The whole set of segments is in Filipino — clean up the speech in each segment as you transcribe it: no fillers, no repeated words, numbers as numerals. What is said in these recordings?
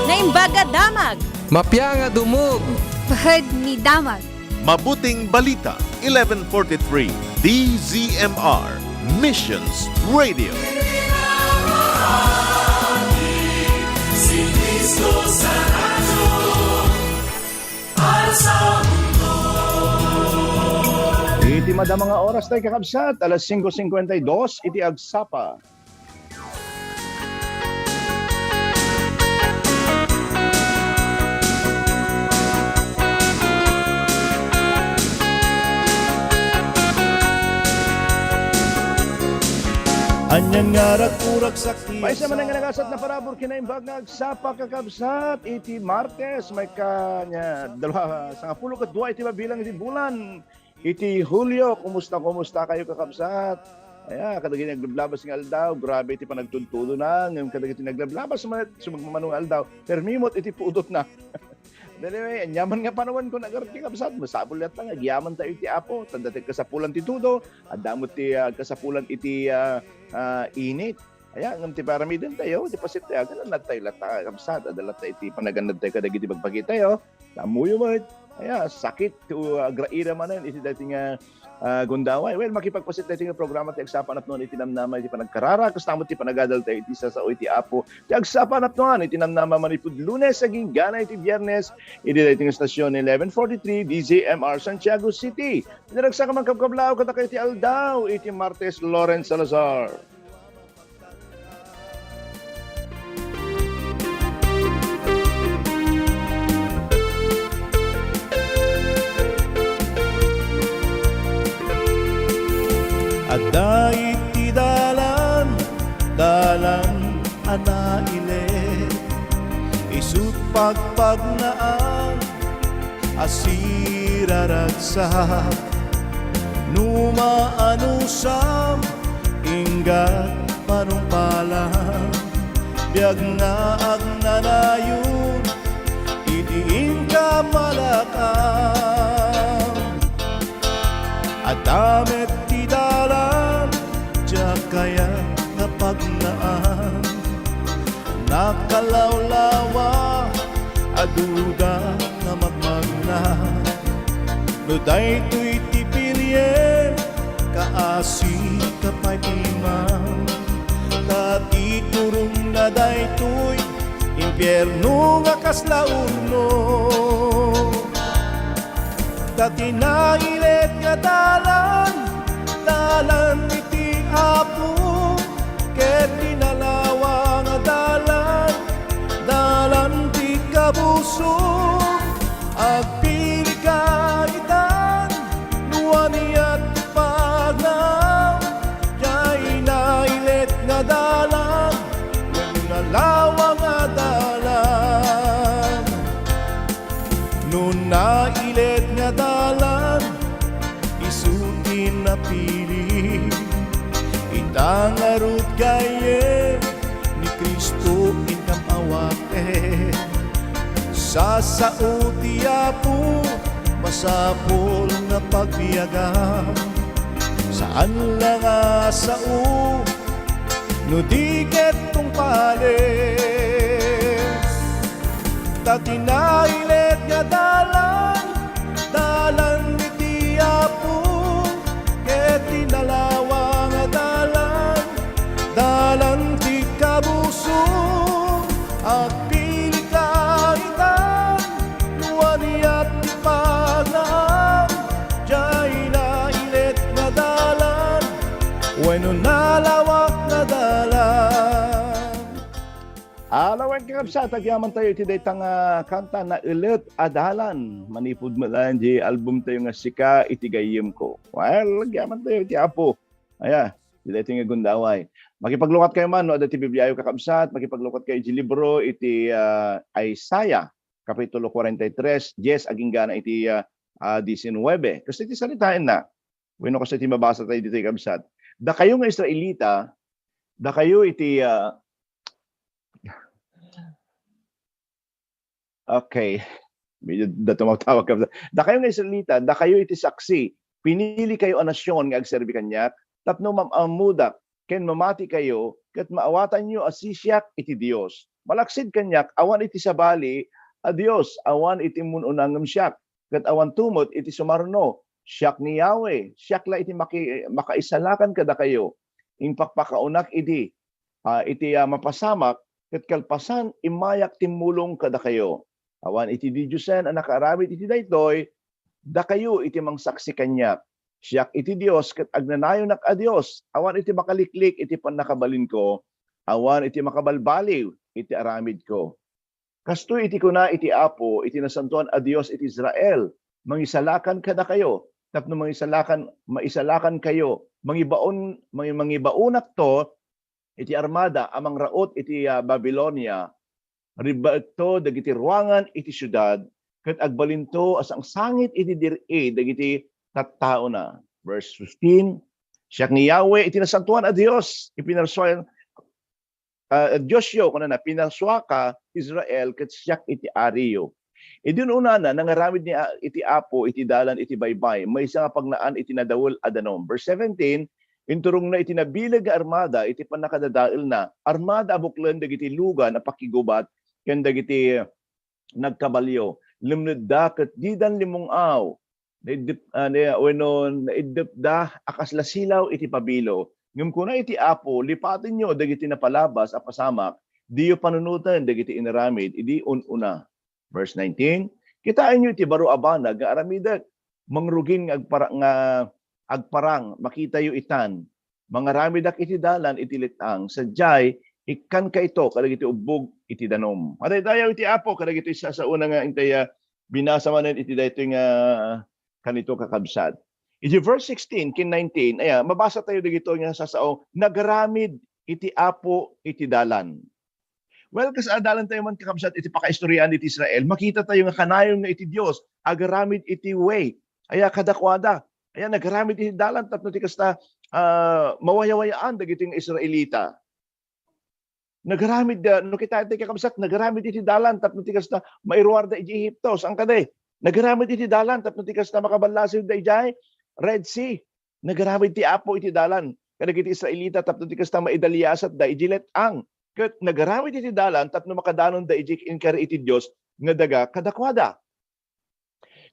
Naimbaga damag, Mapyanga dumog. Bahad ni Damag. Mabuting Balita, 1143, DZMR, Missions Radio. Iti mada mga oras tayo kakabsat, alas 5:52, iti agsapa. Anyan nga rakurak sakti. May sa manang nagasat na parabor kinaimbag nga agsapa kakabsat, iti Martes, may kanya, dalawa, sa 12 iti mabilang iti bulan. Iti Hulyo, kumusta kayo kakabsat? Aya, kadagiti naglablabas ng aldaw, grabe iti panagtuntudo na, ngayon kadagiti naglablabas, sumagmamanong aldaw, permimot iti puudot na. Anyway, anyaman nga panawan ko nagarati kakabsat, masabol yat lang, agyaman tayo iti apo, tanda tayo kasapulan ti tudo, adamot ti kasapulan iti init. Aya, ngam ti paramidin tayo, ti pasit tayo, ganun tayo lata kakabsat, adalat tayo iti panaganad tayo kadagiti bagpagi tayo, tamuyo mo, aya, sakit, graira manan, iti dati nga gundaway. Well, makipagpasit tayo nga programa ti agsapan at noon, itinamnama iti panagkarara, kastamot ti panagadal tayo iti sa iti apo, ti agsapan at noon, itinamnama manipud Lunes, aging gana iti Biyernes, iti dati nga stasyon 1143, DZMR, Santiago City. Tinaragsa ka magkabkablaw, katakay iti Aldaw, iti Martes, Lawrence Salazar. Ada iti dalan anaile isut pagpagnaan asiraragsak numaanusam inggat panumpalan biag nga agnanayon idiin ka malakam at amet ti dalan diya kaya napagnaan nakalawlawa aduda na magmagna no daytoy ti pirye kaasi kapay timang katiturong na daytoy impyerno nga kaslauno katinailet nga dalan iti apo ket tinalawa nga dalan ti kabuso agpili ka itan nuaniat pagnaw jay nailet nga dalan nalawa nga dalan nun nailet nga dalan isutin na pili itangarot gaye ni Kristo inkam awake sa sauti apo masapol na pagbiyaga saan lang asao no di ketong pales tatinailet nga dalan iti apo ket tinalawa nga dalan ti kabuso agpili ka itan nuaniat ti pagnaam jay nailet nga dalan wenno nalawak nga dalan. Alawan kakabsat, agyaman tayo iti daytang kanta na ulit adalan. Manipod mo lang di album tayo nga sika iti gayem ko. Well, agyaman tayo iti apo. Aya, iti daytang nga gundaway. Makipaglukat kayo man, no, dati Bibliayo kakabsat, makipaglukat kayo iti libro iti Isaiah, Kapitulo 43, 10, aging gana iti 19. Kasi iti salitain na, wino kasi iti mabasa tayo dito kakabsat. Da kayo nga Israelita, da kayo iti okay. medyo tumawag ka. Da kayo nga Israelita, da kayo iti saksi. Pinili kayo a nasyon nga agserbi kanyak, tapno mamamudak, ken mamati kayo, ket maawatan nyo asisyak iti Dios. Malaksid kanyak, awan iti sabali, a Dios, awan iti mununangam siyak, ket awan tumot iti sumarno, siyak ni Yahweh, siyak la iti makaisalakan kada kayo, ing pakpakaunak iti, mapasamak, ket kalpasan imayak timulong kada kayo. Awan iti di Diyosen ang nakaaramid iti daytoy, da kayo iti mangsaksi kanyak. Siyak iti Dios ket agnanayon nak a Dios. Awan iti makaliklik iti pannakabalin ko. Awan iti makabalbaliw iti aramid ko. Kastoy iti kuna iti Apo iti nasantuan a Dios iti Israel. Mangisalakan kada kayo. Tapno maisalakan kayo. Mangibaunak to iti armada amang raot iti Babylonia. Ribato dagiti ruangan iti syudad ket agbalinto as ang sangit iti diri dagiti tattao na. Verse 15, siyak ni Yahweh iti nasantuan a Dios ipinarswa Diyosyo kunana pinarswa ka Israel ket siyak iti ariyo. Idin una na nangaramid ni iti Apo iti dalan iti baybay may isa nga pagnaan iti nadawol adanom. Verse 17, inturong na iti nabilag nga armada iti panakadadael na armada abuklen dagiti lugan a pakigubat ken dagiti nagkabalyo. Limned da ket didan limong aw naidip da akas lasilaw iti pabilo ngem kuna iti Apo lipaten nyo dagiti napalabas a pasamak diyo panunutan dagiti inaramid idi ununa. Verse 19, kitaan nyo iti baro abanag nga aramidak mangrugin nga agparang makita yo itan mangaramidak iti dalan iti litang sadyay ikan ka ito kadagiti ubog iti danom. Adaydayaw iti Apo kadagiti isa sa una nga intay binasa manen iti daytoy nga kanito kakabsat. Iti verse 16 kin 19 mabasa tayo dagito nga sasao nagaramid iti Apo iti dalan. Well, kas dalan tayo man kakabsat iti pakaistoryan iti Israel, makita tayo nga kanayon nga iti Dios agaramid iti way. Kadakwada. Nagaramid iti dalan tapno ti kasta mawayawayaan dagiti nga Israelita. Nagaramid no kita iti kakabsat nagaramid iti dalan tapno ti kasta mairuar da iti Ehipto sang kaday. Nagaramid iti dalan tapno ti kasta makabalasiw da iti Red Sea. Nagaramid ti Apo iti dalan kadagiti Israelita tapno ti kasta maidaliasat da iti letang. Ket nagaramid iti dalan tapno makadanon da iti inkari iti Dios nga daga kadakwada.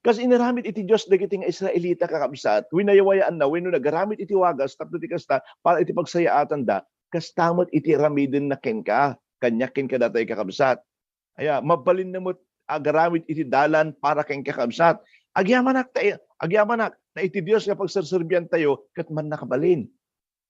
Kas inaramid iti Dios dagiti nga Israelita kakabsat winayawayaan na wenno nagaramid iti wagas tapno ti kasta para iti pagsayaatan da kastamot iti ramiden na kenka, kanyakin ka datay kakabsat. Mabalin na mo agaramid iti dalan para ken kakabsat. Agyamanak na iti Dios nga pagserserbian tayo ket man nakabalin.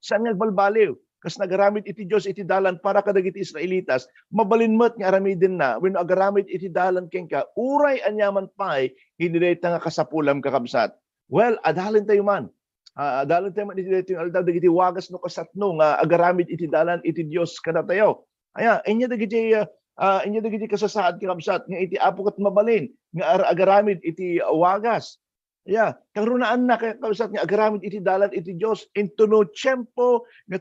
Saan nga balbaliw? Kas nagaramid iti Dios iti dalan para kadagiti Israelitas, mabalin mo't nga aramiden na wenno agaramid iti dalan kenka, uray anyaman pay hindi nga kasapulam kakabsat. Well, adalin tayo man. Dalan tayo man iti yung aldaw dagiti wagas no kasatno nga agaramid iti dalan iti Dios kada tayo. Inya dagiti kasasaad kakabsat nga iti Apo ket mabalin nga agaramid iti wagas. Karunaan na kakabsat nga agaramid iti dalan iti Dios into no tiempo nga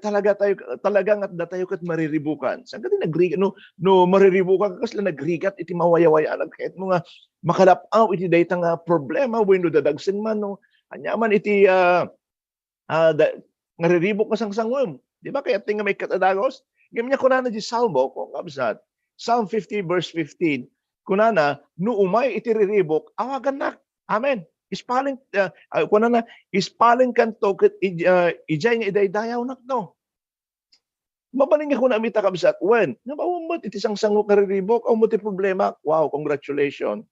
talagang at datayo ket mariribukan. Saan kati nagrigat no mariribukan kasla nagrigat iti mawayawayaan kahit mo nga makalapaw iti dayta nga problema wenno dadagsen man no. Anyaman iti nariribok ka sang sangwem. Di ba kaya tinga may katadagos? Ganyan kunana di Salmo, kung kabsat. Psalm 50 verse 15. Kunana, no umay iti riribok, awagan nak. Amen. Ispaling, kunana, ispaling kanto, ijay nga idaydayaw nak no. Mabaling nga kuna amita kabsat. When? Nabawamot iti sang sango kariribok, ang muti problema. Wow, congratulations.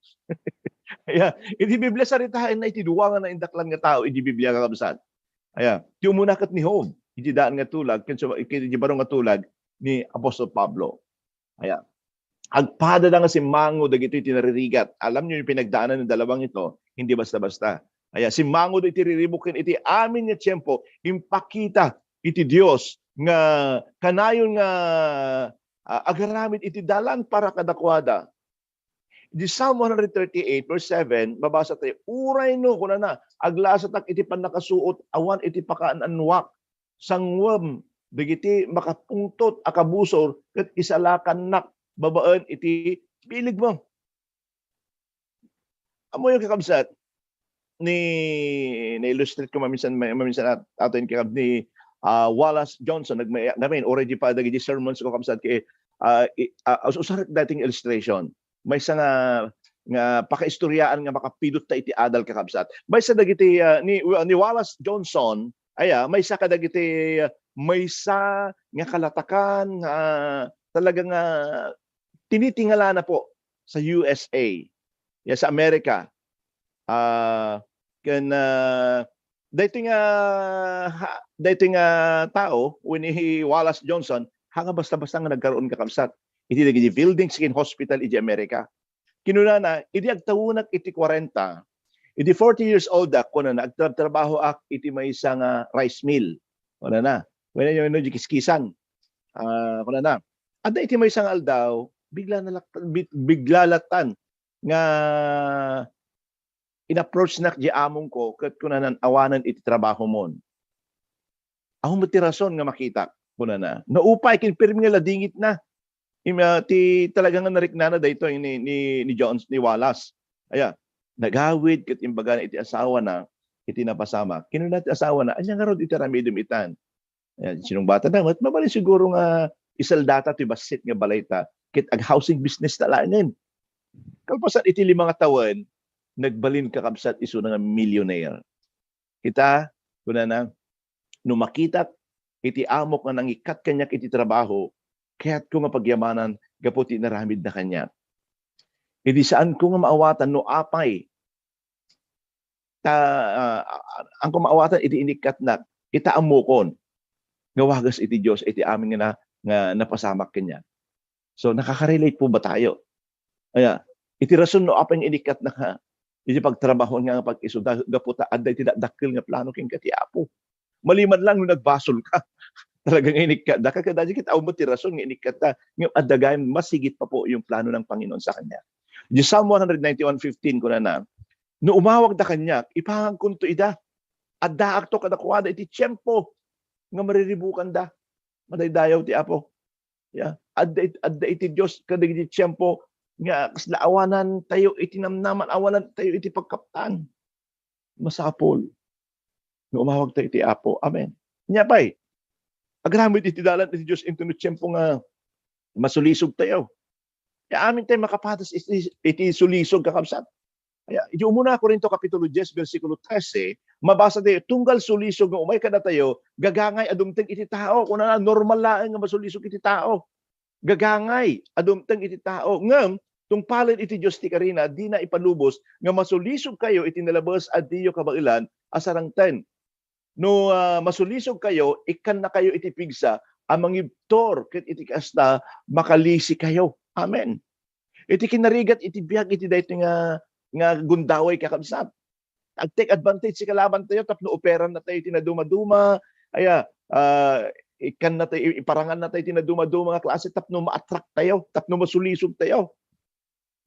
Iti Biblia saritahin na iti duwangan na indaklan nga tao, iti Biblia kakabsat. Ti umunakat ni Job, iti daan nga tulag, iti barong nga tulag ni Apostol Pablo. Agpada nga si Mango dagito iti naririgat. Alam niyo yung pinagdaanan ng dalawang ito, hindi basta-basta. Si Mango iti riribukin iti amin nga tiyempo, impakita iti Dios nga kanayon nga agaramid iti dalan para kadakwada. Di Psalm 138 verse 7, babasa tayo, uray no, kuna na, aglasatak iti panakasuot, awan iti pakaananwak, sangwam, digiti makapungtot, akabusor, ket isalakan nak, babaan iti pilig mo. amo yung kakabsat ni na-illustrate ko maminsan ato yung kakab ni Wallace Johnson nagmain already pa dagi sermons ko kakabsat kay usar dating illustration may isa nga pakaistoryaan nga makapidot ta iti adal kakabsat may isa dagiti ni Wallace Johnson may isa ka dagiti may isa nga kalatakan talagang tinitingala na po sa USA sa Amerika dating tao when ni Wallace Johnson hanga basta-basta nga nagkaroon kakabsat iti dagiti buildings kin hospital iti Amerika kinuna na iti agtawunak iti 40 iti 40 years old kuno na agtrabaho ak iti maysa nga rice mill kuno na when yung kiskisan kuno na adda iti maysa nga aldaw bigla latan nga in-approach na di among ko ket kunanan awanan iti trabaho mon. Ako mo ti rason nga makita kunanan. Naupay kin pirmi nga ladingit na. Ti talagang nariknana dayto ni Jones ni Wallace. Nagawid ket imbaga iti asawa na iti napasama. Kinuna ti asawa na anya nga rod iti ramidum itan. Sinong bata na mabali siguro nga isaldata ti basit nga balayta ket ag housing business talanen. Kalpasan iti 5 nga tawen nagbalin kakabsat isu nga millionaire. Kita kunana no makita iti amok nga nangikat kanyak iti trabaho kaya't ko nga pagyamanan gaputi naramid na kanya. Idi saan ko nga maawatan no apay ang kumaawatan iti inikat na itaamokon nga wagas iti Dios iti amin nga napasamak kanya. So nakaka-relate po ba tayo? Iti rason no apay inikat na iti pagtrabaho nga pag-iso gaputa adday ti dakkel nga plano ken kati Apo. Maliman lang no nagbasol ka. Talagang inikat da kakadaji kita mo ti rason nga inikat ta nga adagay masigit pa po yung plano ng Panginoon sa kanya. Di Psalm 191:15 ko na no umawag da kanya ipahang kunto ida adda akto kadakwada iti tiempo nga mariribukan da madaydayaw ti Apo. Adda iti Dios kadagiti tiempo nga kaslaawanan tayo iti namnaman awanan tayo iti pagkaptan masapol no umawag tayo iti Apo. Amen. Nya pay agramid iti dalan iti Dios into no tiempo nga masulisog tayo. Amin tayo makapatas iti sulisog kakabsat. Iti umuna Korinto kapitulo 10 bersikulo 13 mabasa tayo tunggal sulisog nga umay kada tayo gagangay adumteng iti tao kuna normal laeng nga masulisog iti tao. Gagangay adumteng iti tao ngem tungpalin iti Dios ti karina di na ipalubos nga masulisog kayo iti nalabas adiyo kabailan asarangten no masulisog kayo ikan na kayo iti pigsa amang ibtor ket iti kasta makalisi kayo. Amen. Iti kinarigat iti biag iti daytoy nga gundaway kakabsat. Ag-take advantage si kalaban tayo tapno operan na tayo tinaduma-duma ikan na tayo iparangan na tayo tinaduma-duma nga klase tapno ma-attract tayo tapno masulisog tayo.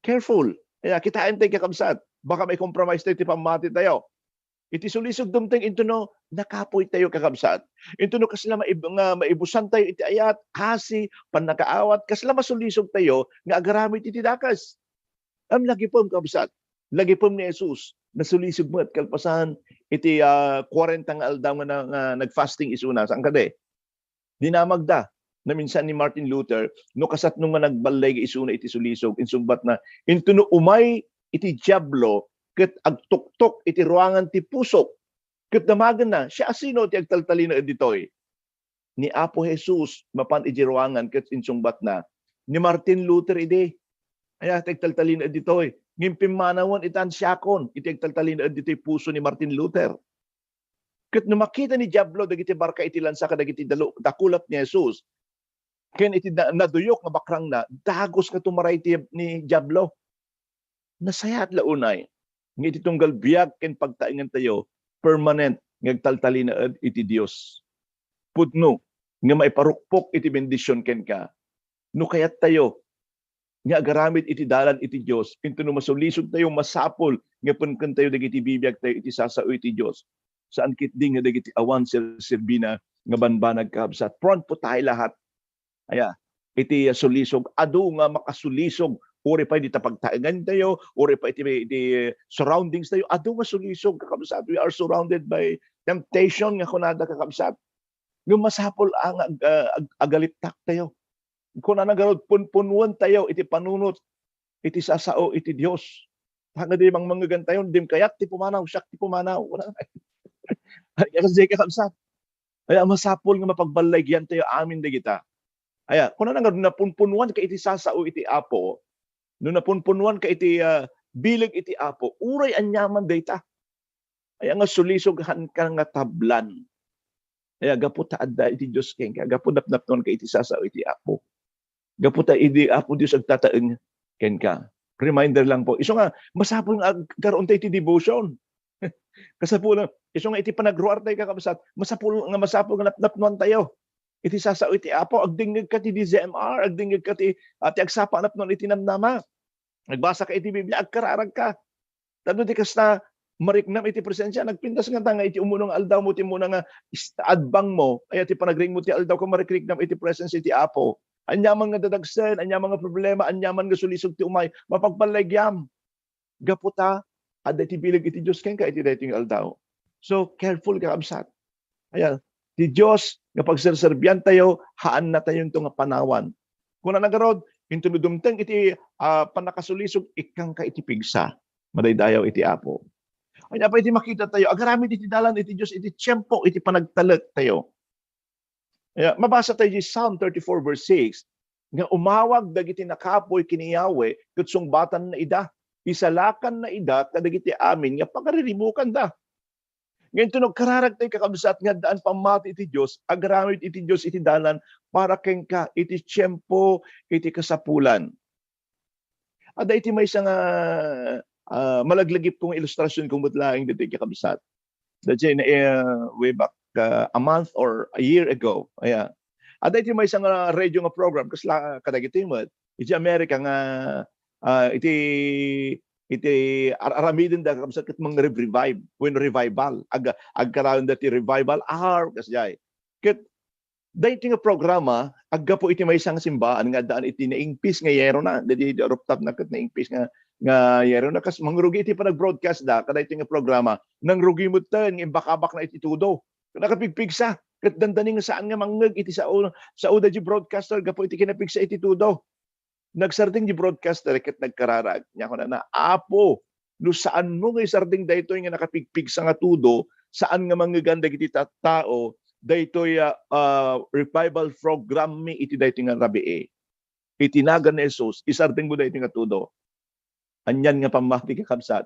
Careful. Kitain tayo kakabsat. Baka may compromise tayo ti pamati tayo. Iti sulisog dumteng into no nakapoy tayo kakabsat. Into no kasla maibusan tayo iti ayat, hasi, panakaawat, kasla masulisog tayo nga agaramit iti dakas. Lagi po kakabsat. Lagi po ni Jesus nasulisog mo at kalpasan iti 40 nga aldaw nga nag-fasting isuna. Saan ka de? Dinamagda na minsan ni Martin Luther no kasat nung nga nagbalay isuna iti sulisog insumbat na into no umay iti diablo ket agtuktok iti ruangan ti pusok ket damagan na siya sino ti agtaltali na ditoy ni Apo Jesus mapan iti ruangan ket insumbat na ni Martin Luther ide ti agtaltali na ditoy ngimpim manawon itan siakon iti agtaltali na ditoy puso ni Martin Luther ket no makita ni diablo dagiti barka iti lansa kadagiti dakulat ni Jesus ken iti naduyok nga bakrang na dagos nga tumaray ni diablo nasayat launay nga iti tunggal biag ken pagtaingan tayo permanent nga agtaltali na iti Dios pudno nga maiparukpok iti bendisyon ken ka no kayat tayo nga agaramid iti dalan iti Dios into no masulisog tayo masapol nga punken tayo dagiti bibiyag tayo iti sasao iti Dios saan kitding nga dagiti awan sirbina nga banbanag kabsat front po tayo lahat iti sulisog adu nga makasulisog uri pa iti pagtaingan tayo, uri pa iti surroundings tayo, ado nga sulisog kakabsat. We are surrounded by temptation nga kunada kakabsat. Yung masapol ang agalitak tayo. Kung nagarod punpunuan tayo, iti panunot, iti sasao, iti Diyos. Hanga di mang manggagan tayo, dim kayat ti pumanaw, siyak ti pumanaw. Kasi kakabsat. Kaya masapol nga mapagbalaygan tayo amin di kita. Aya, kung nagarod napunpunuan ka iti sasao, iti apo, no napunpunuan ka iti bilig iti apo, uray anyaman dayta. Ay nga sulisoghan ka nga tablan. Ay gapu taadda iti Dios ken ka, gapu napnapnon ka iti sasao iti apo. Gapu ta iti apo Dios agtataeng ken ka. Reminder lang po. Iso nga masapol nga karon tayo iti devotion. Kasapol iso nga iti panagruar tayo kakabsat, masapol nga napnapnon tayo. Iti sasao iti apo, agdingeg ka ti DZMR, agdingeg ka ti agsapa napnon iti namnama. Nagbasa ka iti Biblia, agkararag ka. Tano di kas na mariknam iti presensya, nagpintas nga tanga iti umunong aldaw mo, ti muna nga adbang mo, ay iti panagring mo ti aldaw ka mariknam iti presensya iti apo. Anyaman nga dadagsen, anyaman nga problema, anyaman nga sulisog ti umay, mapagpalagyam. Gaputa, ada iti bilig iti Diyos ken ka iti dating aldaw. So, careful ka kabsat. Ayan, ti Diyos, nga pagserserbiyan tayo, haan na tayo ito nga panawan. Kung na nagarod, intuludumteng iti panakasulisog, ikang ka iti pigsa. Madaydayaw iti apo. Kanya pa iti makita tayo, agaramid iti dalan iti Diyos, iti tiyempo, iti panagtalag tayo. Kaya, mabasa tayo di Psalm 34 verse 6, nga umawag dagiti nakapoy kiniyawe, kutsong batan na ida, isalakan na ida, kadagiti amin, nga pagariribukan da. Ngayon tunog kararag tayo kakabsat nga daan pamati iti Diyos, agaramid iti Diyos iti dalan, para keng ka, iti tiyempo, iti kasapulan. Ada iti may isang malaglagip kong ilustrasyon kung matlaing dito kakabsat. Dati na way back a month or a year ago. Aya. Ada iti may isang radio nga program kasi kadagiti mo. Iti Amerika nga iti aramidin da kakabsat kat mga revive when revival agkaroon dati revival kasi jay. Ket dati nga programa agga po iti may isang simbaan nga daan iti naingpis nga yero na dati rooftop na ket naingpis nga yero na kas mangrugi iti panag-broadcast da kada iti nga programa nang rugi mo ten imbakabak na iti tudo nakapigpigsa ket dandani nga saan nga mangeg iti sa uda di broadcaster gapo iti kinapigsa iti tudo nagsarding di broadcaster ket nagkararag nya ko na apo no saan mo nga sarding daytoy nga nakapigpigsa nga tudo saan nga mangeganda iti tao daytoy revival program mi iti daytoy nga rabii itinagan ni Jesus isarding mo daytoy nga tudo anyan nga pamati kakabsat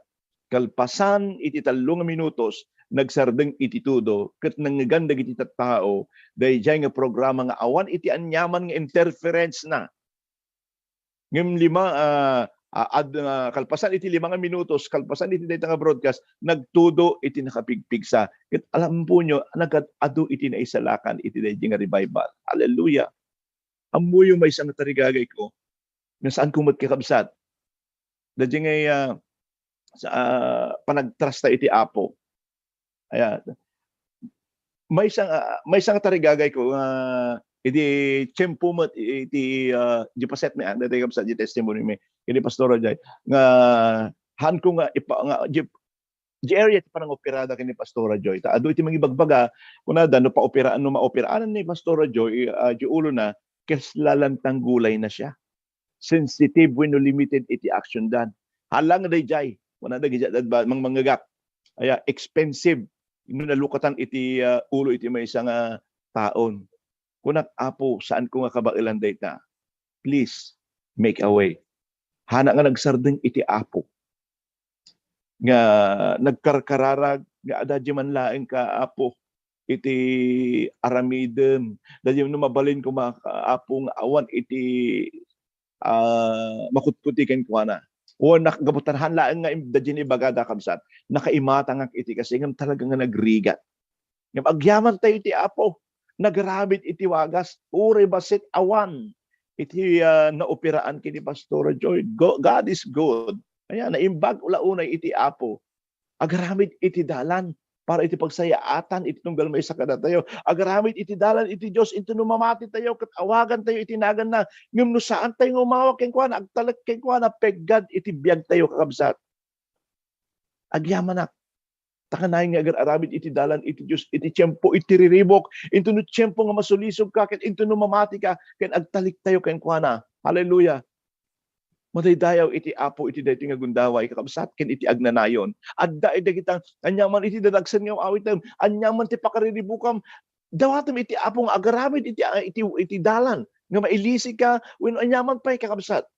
kalpasan iti 3 minutos nagsardeng iti tudo ket nanggaganda iti tao dayjay nga programa nga awan iti anyaman nga interference na ngem kalpasan iti 5 minutos kalpasan iti dayta nga broadcast nagtudo iti nakapigpigsa ket alam po nyo nagadu iti naisalakan iti dayjay nga revival hallelujah amuyo may isang tarigagay ko nga saan kumot kakabsat dayjay nga sa panagtrasta iti apo. Ayan. May isang tarigagay ko iti tiyempo mo iti di paset mi anda tayo sa di testimony mi ini pastora jay nga han ko nga di area ti panang operada kini pastora Joy ta adu iti mangibagbaga kunada no paoperaan no maoperaan ni pastora Joy di ulo na kes lalantang gulay na siya sensitive when limited iti action dan halang day jay kunada gijat mangmangagak aya expensive ino nalukatan iti ulo iti may isang taon. Kunak apo saan ko nga kabailan dayta. Please make a way. Hana nga nagsardeng iti apo. Nga nagkarkararag nga adadya man laeng ka apo iti aramidem. Dadya no mabalin ko mga apo nga awan iti makutputiken ko na. O nakagabutanhan laeng nga dadya ni bagada kabsat. Nakaimata nga iti kasi nga talaga nga nagrigat. Nga agyaman tayo iti apo. Nagrabit iti wagas. Uri basit awan. Iti naopiraan kini Pastora Joy. God is good. Ayan, naimbag ula unay iti apo. Agramid iti dalan. para iti pagsayaatan iti tunggal may isa kada tayo. Agaramid iti dalan iti Dios into no mamati tayo ket awagan tayo iti nagan na ngem no saan tayo umawak ken kuana agtalek ken kuana peggad iti biag tayo kakabsat. Agyaman na takanayon nga agar aramid iti dalan iti Dios iti tiempo iti riribok into no tiempo nga masulisog ka ket into no mamati ka ken agtalik tayo ken kuana. Hallelujah. Madaydayaw iti apo iti daytoy nga gundaway kakabsat ken iti agnanayon. Adda iti kitang anyaman iti dadagsen nga awitem, anyaman ti pakariribukam. Dawatem iti apo nga agaramid iti dalan nga mailisi ka wenno anyaman pay kakabsat.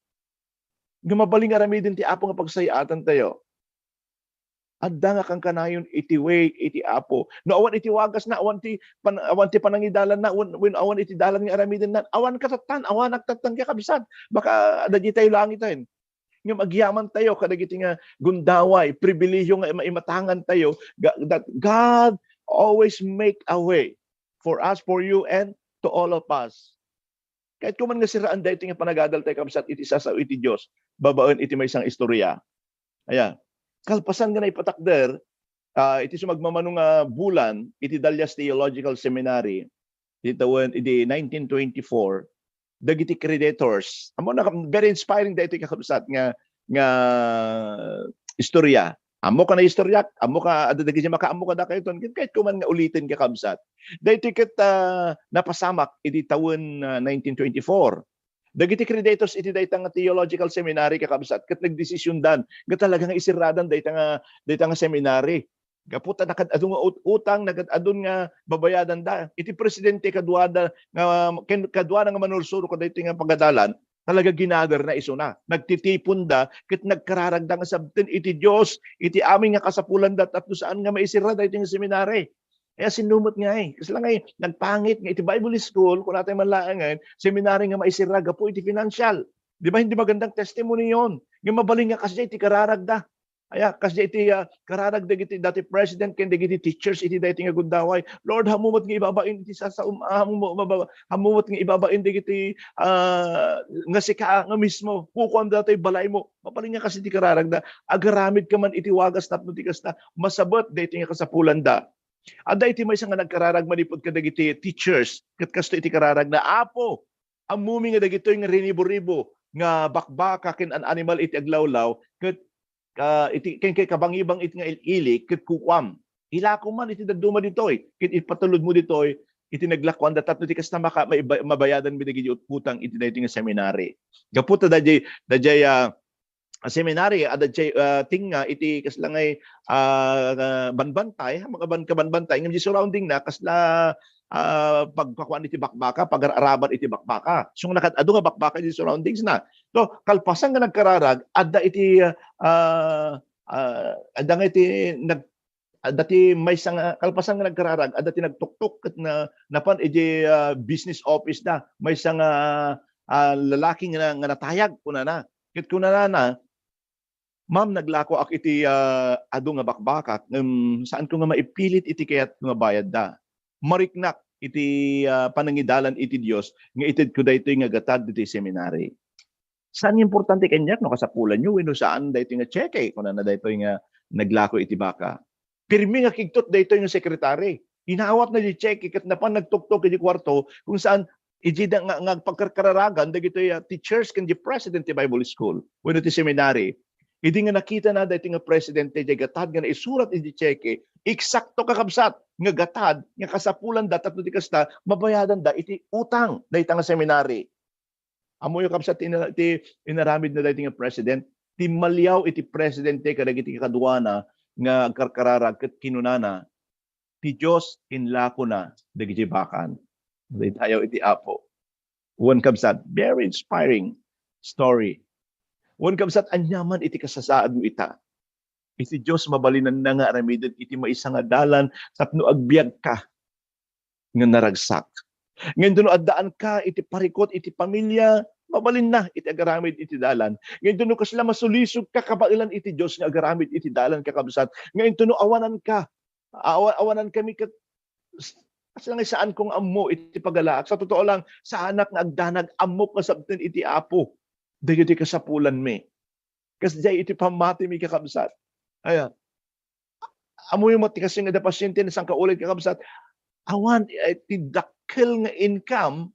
Nga mabaling aramidin ti apo nga pagsayatan tayo. Adda nga kang kanayon iti way iti apo. No awan iti wagas na awan ti panangidalan na when awan iti dalan nga aramiden na awan katatan awan nagtatan kakabsat. Baka adda tayo langitan. Nga magyaman tayo kadagiti nga gundaway, pribilehyo nga maimatangan tayo that God always make a way for us, for you, and to all of us. Kahit kuman nga siraan dahito nga panagadal tayo kabsat iti sasaw iti Diyos, babaen iti may isang istorya. Ayan. Kalpasan nga na ipatakder, iti sumagmamanong bulan, iti Dalyas Theological Seminary, iti 1924, dagiti creditors. Amo na very inspiring dahito kakabsat nga istorya. Amo ka na istorya, amo ka adadagi siya makaamo ka da kayo ton kahit kuman nga ulitin kakabsat. Dahito ket napasamak iti taon 1924. Dagiti creditors iti dayta nga theological seminary kakabsat ket nagdesisyon dan nga talagang isiradan dayta nga seminary. Kaputa nakad adun nga utang nakad adun nga babayadan da. Iti presidente kadwada nga manursuro ko dayta nga pagadalan talaga ginagar na iso na. Nagtitipon da ket nagkararagda nga sabten iti Dios iti amin nga kasapulan dat at saan nga maisira dayta nga seminary. Kaya sinumot nga Kasi lang nagpangit nga iti Bible school, kung natin manlaangan, seminary nga maisira, gapo iti financial. Di ba hindi magandang testimony yon? Yung mabaling nga kasi iti kararagda. Kasi iti kararagda iti dati president, kaya iti teachers, iti dati nga gundaway. Lord, hamumot nga ibabain iti hamumot nga ibabain iti nga sika nga mismo. Kukuam dati balay mo. Mabaling nga kasi iti kararagda. Agaramid ka man iti wagas tapno ti kasta. Masabot dati nga kasapulan da. Ada iti may isang nga nagkararag manipod ka dagiti teachers ket kasto iti kararag na apo amumi nga dagitoy nga rinibo-ribo nga bakbaka ken an animal iti aglawlaw ket iti ken kay kabangibang iti nga ili ket kukwam ilako man iti daduma ditoy ket ipatulod mo ditoy iti naglakwan da tapno ti kasta mabayadan mi dagiti utang iti daytoy nga seminary gaputa dayjay seminary ada tinga iti kaslangay banbantay mga kabanbantay ngem surrounding na kasla pagpakuan iti bakbaka pag-araban iti bakbaka so nakad adu nga bakbaka iti surroundings na so kalpasan nga nagkararag adda iti adda nga iti dati may isang kalpasan nga nagkararag adda ti nagtuktok ket na napan iti business office na may isang lalaki nga natayag kunana ket kunana na ma'am, naglako ak iti adu nga bakbakak saan ko nga maipilit iti kayat nga bayad da. Mariknak iti panangidalan iti Dios nga ited ko daytoy nga gatad iti seminary. Saan importante kanyak no kasapulan nyo wenno saan daytoy nga cheque kun na daytoy nga naglako iti baka. Pirmi nga kigtot daytoy nga sekretary. Inaawat na di cheque ket napan nagtuktok iti kwarto kung saan iti nga pagkararagan dagitoy teachers ken di president ti Bible school wenno ti seminary. Idi nga nakita na dati nga presidente di gatad nga naisurat iti cheque, eksakto kakabsat nga gatad nga kasapulan da tapno ti kasta mabayadan da iti utang dayta nga seminary. Amo yo kabsat iti inaramid na dati nga president, ti malyaw iti presidente kadagiti kaduana nga karkararag ket kinunana ti Dios inlako na dagiti bakan. Daytayo iti apo. One kabsat, very inspiring story. Wan kabsat anyaman iti kasasaad mo ita. Iti Dios mabalinan na nga aramiden iti maisa nga dalan tapno agbiag ka nga naragsak. Ngayon duno addaan ka iti parikot iti pamilya mabalin na iti agaramid iti dalan. Ngayon duno kasla masulisog ka kabailan iti Dios nga agaramid iti dalan kakabsat. Ngayon duno awanan ka. Awanan kami ket kasi lang saan kong ammo iti pagalaak. Sa totoo lang sa anak nga agdanag ammo kasabten iti apo. Dagiti kasapulan mi. Kasi jay iti pamati mi kakabsat. Ayan. amoy mo ti kasi nga da pasyente na sang kaulit kakabsat, awan ti dakkel nga income,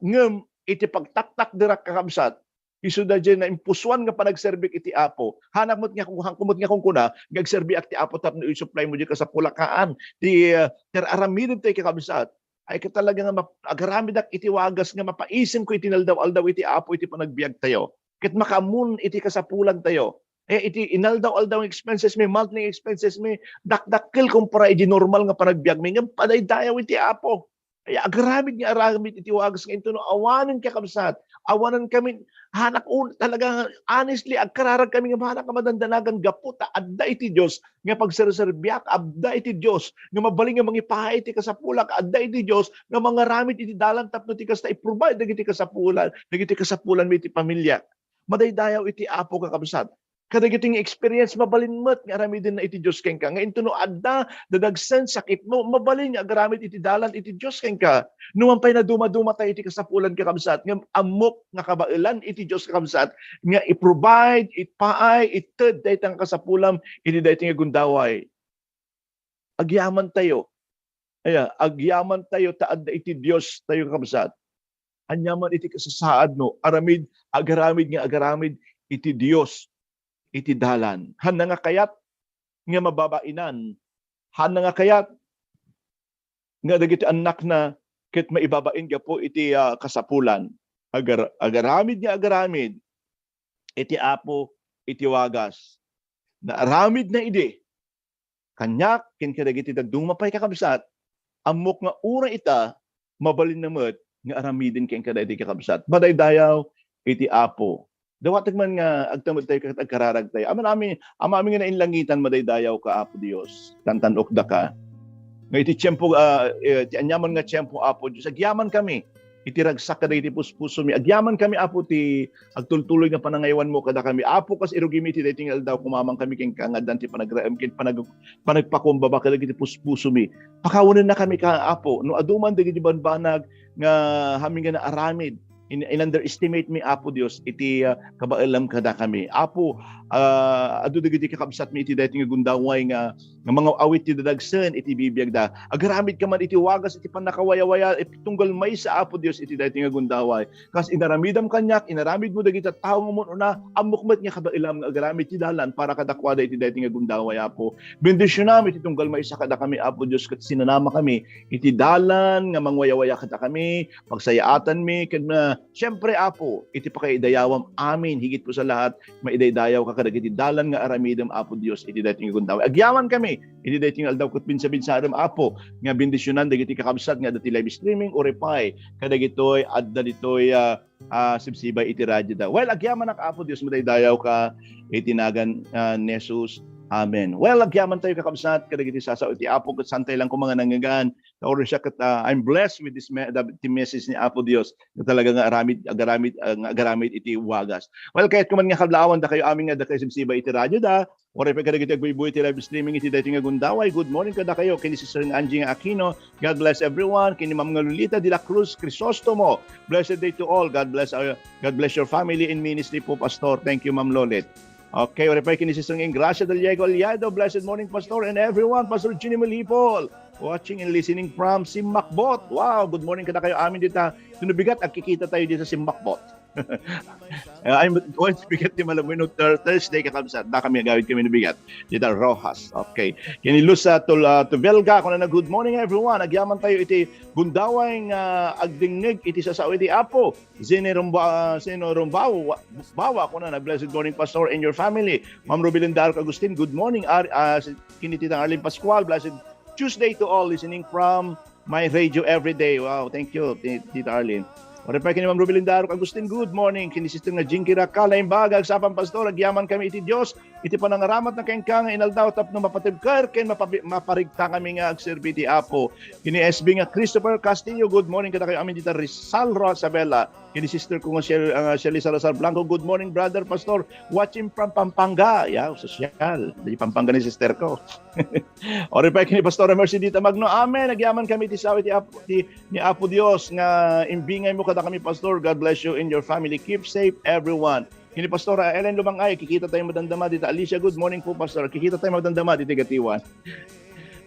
ngem iti pagtaktak dira kakabsat, isu da dyan na impuswan nga panagserbik iti apo, hanap mo't nga kumot nga kung kuna, gagserbi ak ti apo tapno i-supply mo dyan ka sa pulakaan, ti aramidin tayo kakabsat, ay ka talaga nga agaramid ak iti wagas nga mapaisim ko iti naldaw-aldaw iti apo iti panagbiag tayo. Ket makamun iti kasapulan tayo. Iti inaldaw-aldaw expenses may monthly expenses may dakdakkel kumpara iti normal nga panagbiag may nga padaydayaw iti apo. Ay agaramid nga aramid iti wagas nga ito no awanan kakabsat. Awanan kami hanak talaga honestly agkararag kami nga hanak madandanagan gaputa adda iti Dios nga pagserserbiak adda iti Dios nga mabaling nga mangipahay iti kasapulak adda iti Dios nga mga ramid iti dalan tapno ti kasta i-provide dagiti kasapulan mi iti pamilya. Madaydayaw iti apo kakabsat. Kadagiting experience mabalinmat nga aramidin na iti Dios ken ka. Nga intuno adda dadagsen sakit mo mabalin nga agaramid iti dalan iti Dios ken ka. Numan pay na dumaduma tayo iti kasapulan kakabsat nga amok nga kabailan iti Dios kakabsat nga i-provide ipaay ited daytang kasapulam iti daytang gundaway. Agyaman tayo. Agyaman tayo taad iti Dios tayo kakabsat. Anyaman iti kasasaad no aramid agaramid iti Dios iti dalan. Han nga kayat nga mababainan. Han nga kayat nga dagiti anak na ket maibabain ga po iti kasapulan. Agaramid iti apo iti wagas. Na aramid na ide. Kanyak ken kadagiti dagdumapay kakabsat. Amok nga ura ita mabalin na met nga aramidin ken kadagiti kakabsat. Badaydayaw iti apo. Dawatag man nga agtamod tayo agkararag tayo. Amami nga nainlangitan madaydayaw ka apo Dios. Tantanok da ka. Nga iti tiyempo ti anyaman nga tiyempo apo Dios. Agyaman kami. Iti ragsak kada iti puspuso mi. Agyaman kami apo ti agtultuloy nga panangaywan mo kada kami. Apo kas irugimi ti dating aldaw kumamang kami ken kangadan ti panagraem ken panagpakumbaba kada iti puspuso mi. Pakawanen na kami ka apo. No aduman dagiti banbanag nga hami nga naaramid. In-underestimate mi apo Dios iti kabailam kada kami. Apo adu dagiti kakabsat mi iti dating gundaway nga mga awit ti dadagsen iti bibiyag da. Agaramid ka man iti wagas iti panakawaya-waya iti tunggal may sa apo Dios iti dating gundaway. Kas inaramidam kanyak inaramid mo dagiti tawo mo na amukmet nga kabailam nga agaramid ti dalan para kadakwada iti dating gundaway apo. Bendisyon iti tunggal may sa kada kami apo Dios ket sinanama kami iti dalan nga mangwaya-waya kada kami pagsayaatan mi ken siyempre apo, iti pakaidayawam amin, higit po sa lahat, maidaydayaw ka kadagiti dalan nga aramidam apo Dios, iti dating gundaway. Agyaman kami, iti dating aldaw ket binsa-binsadam apo, nga bendisyonan dagiti kakabsat nga dati live streaming o repay, kadagitoy adda ditoy sibsibay iti radyo da. Well, agyaman ak apo Dios, madaydayaw ka, itinagan ni Jesus. Amen. Well, agyaman tayo kakabsat, kadagiti sasao iti apo ket santay lang ko mga nangagan. Or siya ket I'm blessed with this message ni Apo Dios na talaga nga agaramid iti wagas. Well, kahit kuman nga kadlawon da kayo amin nga da kayo simsiba iti radyo da. Or if kadagiti agbuy-buy iti live streaming iti dating nga gundaway. Good morning kada kayo kini Sister Angie Aquino. God bless everyone. Kini Ma'am Lolita de la Cruz Crisostomo. Blessed day to all. God bless your family and ministry po, Pastor. Thank you, Ma'am Lolit. Okay, oripay kini Sister Ingracia del Diego Aliado. Blessed morning, Pastor, and everyone. Pastor Ginny Malipol, watching and listening from Simbakbot. Wow, good morning kada kayo amin dito. Tunubigat, agkikita tayo dito sa Simbakbot. I'm going to bigat ni Malamino Thursday kakabsat. Da kami gawid kami nabigat. Dito Rojas. Okay. Kini Lusa to Velga. Kung na good morning everyone. Agyaman tayo iti gundaway agdingnig iti sa iti apo. Zeno Rumbawa. Bawa ko na blessed morning Pastor and your family. Ma'am Rubilin Dark Agustin. Good morning. Kini titang Arlene Pascual. Blessed Tuesday to all listening from my radio every day. Wow. Thank you, Tita Arlene. O repay kini Ma'am Rubilin Darok Agustin, good morning. Kini Sister nga Jinky Rakala, imbagag sa Pastor, agyaman kami iti Dios, iti panangaramat na kengkang inaldaw tapno mapatibkar, ken maparigta kami nga agserbi ti Apo. Kini SB nga Christopher Castillo, good morning kada kayo amin dita Rizal Rosabella. Kini Sister ko nga Shelly Salazar Blanco, good morning Brother Pastor, watching from Pampanga. Yeah, sosyal. Di Pampanga ni sister ko. O repay kini Pastor Mercy dita Magno, amen. Agyaman kami ti sawi ni Apo Dios nga imbingay mo kada kami Pastor. God bless you and your family. Keep safe everyone. Kini Pastor Ellen Lumangay, kikita tayo madandama dito. Alicia, good morning po Pastor. Kikita tayo madandama dito Gatiwan.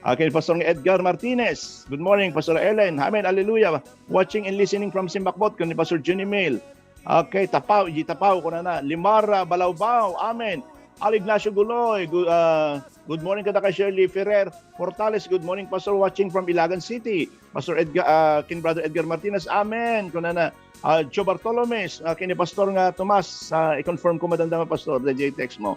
Kini Pastor Edgar Martinez, good morning Pastor Ellen. Amen, hallelujah. Watching and listening from Simbakbot, kini Pastor Jenny Mail. Okay, Tapaw, Tapaw ko na. Limara, Balawbaw, amen. Al Ignacio Guloy, good morning kada kay Shirley Ferrer Portales, good morning Pastor, watching from Ilagan City. Pastor Edgar, kin Brother Edgar Martinez, amen. Kunana, Joe Bartolomes, kini Pastor nga Tomas, i-confirm ko madanda Pastor, DJ text mo.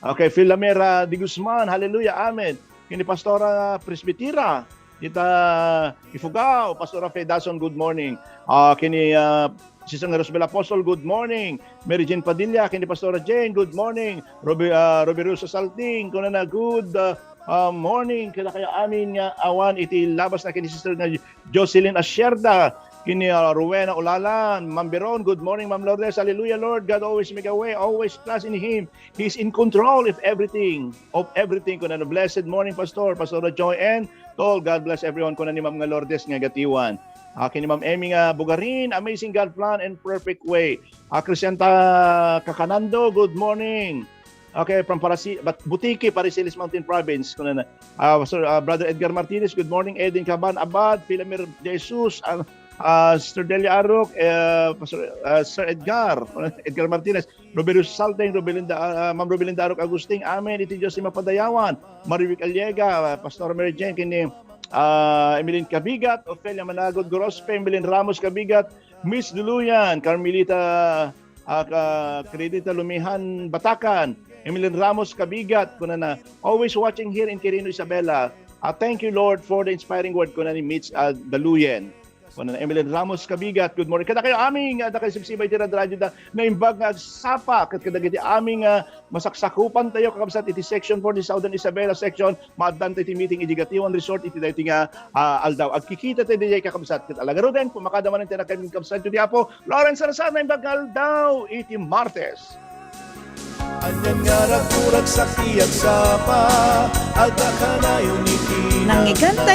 Okay, Filamera Di Guzman, hallelujah, amen. Kini Pastor Presbytera, kita Ifugao, Pastor Fedason, good morning. Kini Sisang Rosbel Apostol, good morning. Mary Jane Padilla, kini Pastora Jane, good morning. Roberuso Salting, kunana good morning. Kaya amin nga awan iti labas na kini Sister na Jocelyn Asierda, kini Rowena Ulalan, Ma'am Beron, good morning Ma'am Lourdes. Hallelujah Lord, God always make a way, always trust in Him. He's in control of everything. Kunana blessed morning Pastor, Pastora Joy and Tol, God bless everyone. Kunana ni Ma'am nga Lourdes nga Gatiwan. Kini Ma'am Emmy nga Bugarin, amazing God plan and perfect way. Crescenta Kakanando, good morning. Okay, from Butiki, Parisilis Mountain Province. Brother Edgar Martinez, good morning. Edin Caban Abad, Philamir Jesus, Sister Delia Arok, Sir Edgar Martinez, Roberto Salteng, Ma'am Robelinda Arok Agusting, amen. Iti Diyos si Mapadayawan, Marivic Aliega, Pastor Mary Jane, kini Emilin Kabigat, Ofelia Managod Gorospe, Emilin Ramos Kabigat, Miss Duluyan, Carmelita Credita Lumihan Batakan, Emilin Ramos Kabigat, kunana, always watching here in Quirino Isabela. Thank you Lord for the inspiring word kunani Mitch Daluyan. Kunana Emilin Ramos Kabigat, good morning. Kada kayo aming dakay sibsibay tira radyo da na imbag nga sapa ket kada giti aming masaksakupan tayo kakabsat iti section 4 di Southern Isabela section maaddan iti meeting iti Gatiwan Resort iti dayti nga aldaw. Agkikita tayo di kakabsat ket alagaro den pumakadaman tayo kami kakabsat iti Apo Lawrence Salazar na imbag aldaw iti Martes. Anyan nga rakurag sa tiyag sapa, agda ka na yung iti Nangiganta